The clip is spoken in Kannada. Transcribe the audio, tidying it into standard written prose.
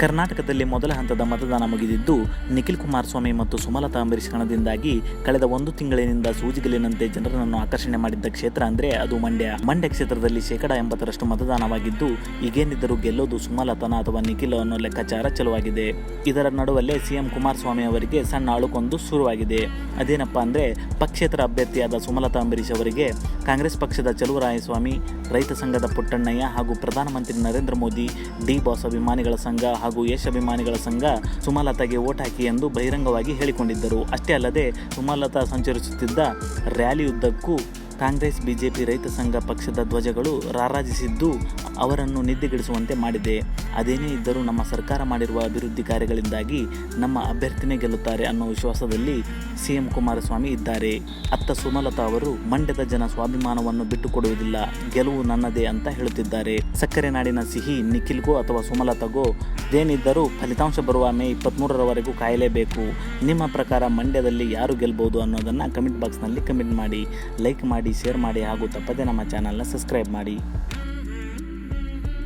ಕರ್ನಾಟಕದಲ್ಲಿ ಮೊದಲ ಹಂತದ ಮತದಾನ ಮುಗಿದಿದ್ದು, ನಿಖಿಲ್ ಕುಮಾರಸ್ವಾಮಿ ಮತ್ತು ಸುಮಲತಾ ಅಂಬರೀಶ್ ಕಣದಿಂದಾಗಿ ಕಳೆದ 1 ತಿಂಗಳಿನಿಂದ ಸೂಜಿಗಲ್ಲಿನಂತೆ ಜನರನ್ನು ಆಕರ್ಷಣೆ ಮಾಡಿದ್ದ ಕ್ಷೇತ್ರ ಅಂದರೆ ಅದು ಮಂಡ್ಯ ಕ್ಷೇತ್ರದಲ್ಲಿ 80% ಮತದಾನವಾಗಿದ್ದು, ಈಗೇನಿದ್ದರೂ ಗೆಲ್ಲೋದು ಸುಮಲತಾನ ಅಥವಾ ನಿಖಿಲ್ ಅನ್ನೋ ಲೆಕ್ಕಾಚಾರ ಚಲುವಾಗಿದೆ. ಇದರ ನಡುವಲ್ಲೇ ಸಿಎಂ ಕುಮಾರಸ್ವಾಮಿ ಅವರಿಗೆ ಸಣ್ಣ ಅಳುಕೊಂದು ಶುರುವಾಗಿದೆ. ಅದೇನಪ್ಪ ಅಂದರೆ, ಪಕ್ಷೇತರ ಅಭ್ಯರ್ಥಿಯಾದ ಸುಮಲತಾ ಅಂಬರೀಶ್ ಅವರಿಗೆ ಕಾಂಗ್ರೆಸ್ ಪಕ್ಷದ ಚಲುವರಾಯಸ್ವಾಮಿ, ರೈತ ಸಂಘದ ಪುಟ್ಟಣ್ಣಯ್ಯ ಹಾಗೂ ಪ್ರಧಾನಮಂತ್ರಿ ನರೇಂದ್ರ ಮೋದಿ, ಡಿ ಬಾಸ್ ಅಭಿಮಾನಿಗಳ ಸಂಘ ಹಾಗೂ ಯಶ್ ಅಭಿಮಾನಿಗಳ ಸಂಘ ಸುಮಲತಾಗೆ ವೋಟ್ ಹಾಕಿ ಎಂದು ಬಹಿರಂಗವಾಗಿ ಹೇಳಿಕೊಂಡಿದ್ದರು. ಅಷ್ಟೇ ಅಲ್ಲದೆ, ಸುಮಲತಾ ಸಂಚರಿಸುತ್ತಿದ್ದ ರ್ಯಾಲಿಯುದ್ದಕ್ಕೂ ಕಾಂಗ್ರೆಸ್, ಬಿಜೆಪಿ, ರೈತ ಸಂಘ ಪಕ್ಷದ ಧ್ವಜಗಳು ರಾರಾಜಿಸಿದ್ದು ಅವರನ್ನು ನಿದ್ದೆಗೆಡಿಸುವಂತೆ ಮಾಡಿದೆ. ಅದೇನೇ ಇದ್ದರೂ ನಮ್ಮ ಸರ್ಕಾರ ಮಾಡಿರುವ ಅಭಿವೃದ್ಧಿ ಕಾರ್ಯಗಳಿಂದಾಗಿ ನಮ್ಮ ಅಭ್ಯರ್ಥಿನೇ ಗೆಲ್ಲುತ್ತಾರೆ ಅನ್ನೋ ವಿಶ್ವಾಸದಲ್ಲಿ ಸಿಎಂ ಕುಮಾರಸ್ವಾಮಿ ಇದ್ದಾರೆ. ಅತ್ತ ಸುಮಲತಾ ಅವರು ಮಂಡ್ಯದ ಜನ ಸ್ವಾಭಿಮಾನವನ್ನು ಬಿಟ್ಟು ಕೊಡುವುದಿಲ್ಲ, ಗೆಲುವು ನನ್ನದೇ ಅಂತ ಹೇಳುತ್ತಿದ್ದಾರೆ. ಸಕ್ಕರೆ ನಾಡಿನ ಸಿಹಿ ನಿಖಿಲ್ಗೋ ಅಥವಾ ಸುಮಲತಾಗೋ ಏನಿದ್ದರೂ ಫಲಿತಾಂಶ ಬರುವ ಮೇ 23ರವರೆಗೂ ಕಾಯಲೇಬೇಕು. ನಿಮ್ಮ ಪ್ರಕಾರ ಮಂಡ್ಯದಲ್ಲಿ ಯಾರು ಗೆಲ್ಲಬಹುದು ಅನ್ನೋದನ್ನು ಕಮೆಂಟ್ ಬಾಕ್ಸ್ನಲ್ಲಿ ಕಮೆಂಟ್ ಮಾಡಿ, ಲೈಕ್ ಮಾಡಿ, ಶೇರ್ ಮಾಡಿ ಹಾಗೂ ತಪ್ಪದೇ ನಮ್ಮ ಚಾನಲ್ನ ಸಬ್ಸ್ಕ್ರೈಬ್ ಮಾಡಿ.